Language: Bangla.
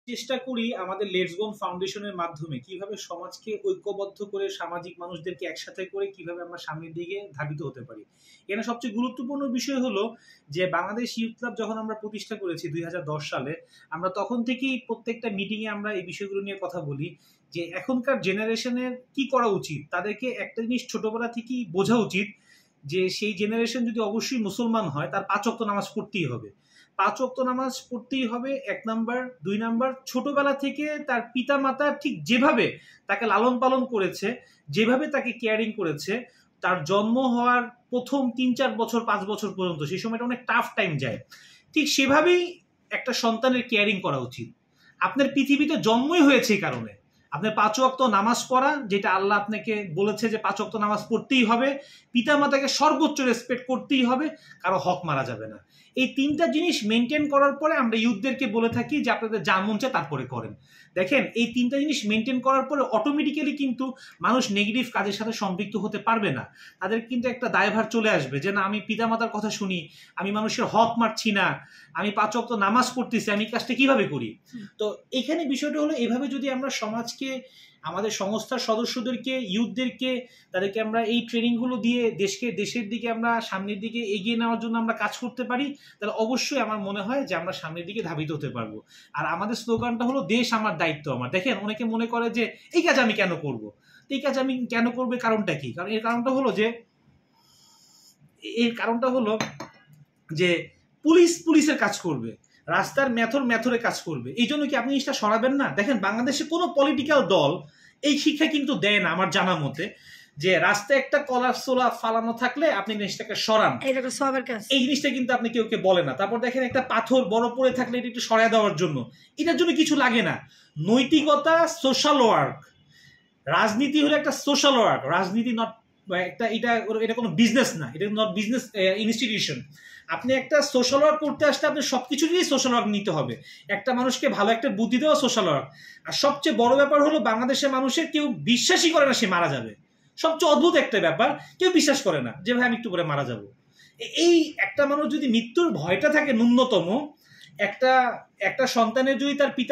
চেষ্টা করি আমাদের লেটস গোন ফাউন্ডেশনের মাধ্যমে কিভাবে সমাজকে ঐক্যবদ্ধ করে সামাজিক মানুষদেরকে একসাথে করে কিভাবে আমরা সামনের দিকে ধাবিত হতে পারি। এখানে সবচেয়ে গুরুত্বপূর্ণ বিষয় হলো যে বাংলাদেশ ইউথ ক্লাব যখন আমরা প্রতিষ্ঠা করেছি 2010 সালে, আমরা তখন থেকেই প্রত্যেকটা মিটিংয়ে আমরা এই বিষয়গুলো নিয়ে কথা বলি যে এখনকার জেনারেশনের কি করা উচিত। তাদেরকে একটা জিনিস ছোটবেলা থেকেই বোঝা উচিত যে সেই জেনারেশন যদি অবশ্যই মুসলমান হয় তার 5 ওয়াক্ত নামাজ পড়তেই হবে। 5 ওয়াক্ত নামাজ পড়তেই হবে 1 নাম্বার। 2 নাম্বার, ছোটবেলা থেকে তার পিতামাতা ঠিক যেভাবে তাকে লালন পালন করেছে, যেভাবে তাকে কেয়ারিং করেছে, তার জন্ম হওয়ার প্রথম 3-4 বছর 5 বছর পর্যন্ত, সেই সময়টা অনেক টাফ টাইম যায়, ঠিক সেভাবেই একটা সন্তানের কেয়ারিং করা উচিত। আপনার পৃথিবীতে জন্মই হয়েছে এই কারণে। আপনার 5 ওয়াক্ত নামাজ পড়া, যেটা আল্লাহ আপনাকে বলেছে যে 5 ওয়াক্ত নামাজ পড়তেই হবে, পিতামাতাকে সর্বোচ্চ রেসপেক্ট করতেই হবে, কারো হক মারা যাবে না। এই 3টা জিনিস মেনটেন করার পরে আমরা ইউথদেরকে বলে থাকি যে আপনাদের যা মন চায় তারপরে করেন। দেখেন, এই 3টা জিনিস মেনটেন করার পরে অটোমেটিক্যালি কিন্তু মানুষ নেগেটিভ কাজের সাথে সম্পৃক্ত হতে পারবে না। তাদের কিন্তু একটা দায়ভার চলে আসবে যে না, আমি পিতামাতার কথা শুনি, আমি মানুষের হক মারছি না, আমি 5 ওয়াক্ত নামাজ পড়তেছি, আমি কাজটা কিভাবে করি। তো এখানে বিষয়টা হলো, এভাবে যদি আমরা সমাজকে, আমাদের সংস্থার সদস্যদেরকে, ইউথদেরকে, তাদেরকে আমরা এই ট্রেনিংগুলো দিয়ে দেশের দিকে আমরা সামনের দিকে এগিয়ে নেওয়ার জন্য আমরা কাজ করতে পারি, তাহলে অবশ্যই আমার মনে হয় যে আমরা সামনের দিকে ধাবিত হতে পারবো। আর আমাদের স্লোগানটা হলো দেশ আমার দায়িত্ব আমার। দেখেন, অনেকে মনে করে যে এই কাজ আমি কেন করবো, এই কাজ আমি কেন করবো, কারণটা কি? কারণ এর কারণটা হলো যে পুলিশের কাজ করবে, রাস্তার মেথরে কাজ করবে, এই জন্য কি আপনি জিনিসটা সরাবেন না? দেখেন, বাংলাদেশে কোনো পলিটিক্যাল দল এই শিক্ষা কিন্তু দেয় না আমার জানা মতে, যে রাস্তায় একটা কলার সোলা ফালানো থাকলে আপনি জিনিসটাকে সরান, এই জিনিসটা কিন্তু আপনি কেউকে বলে না। তারপর দেখেন, একটা পাথর বড় পড়ে থাকলে এটা একটু সরাই দেওয়ার জন্য, এটার জন্য কিছু লাগে না। নৈতিকতা, সোশ্যাল ওয়ার্ক, রাজনীতি হলো একটা সোশ্যাল ওয়ার্ক। রাজনীতি নট একটা, এটা কোনো বিজনেস না, এটা নট বিজনেস ইনস্টিটিউশন। আপনি একটা সোশ্যাল ওয়ার্ক করতে আসলে আপনি সবকিছুরই সোশ্যাল ওয়ার্ক নিতে হবে। একটা মানুষকে ভালো একটা বুদ্ধি দেওয়া সোশ্যাল ওয়ার্ক। আর সবচেয়ে বড় ব্যাপার হলো, বাংলাদেশের মানুষের কেউ বিশ্বাসই করে না সে মারা যাবে। সবচেয়ে অদ্ভুত একটা ব্যাপার, কেউ বিশ্বাস করে না যে ভাই আমি একটু পরে মারা যাবো। এই একটা মানুষ যদি মৃত্যুর ভয়টা থাকে ন্যূনতম, একটা সন্তানের যদি তার পিতা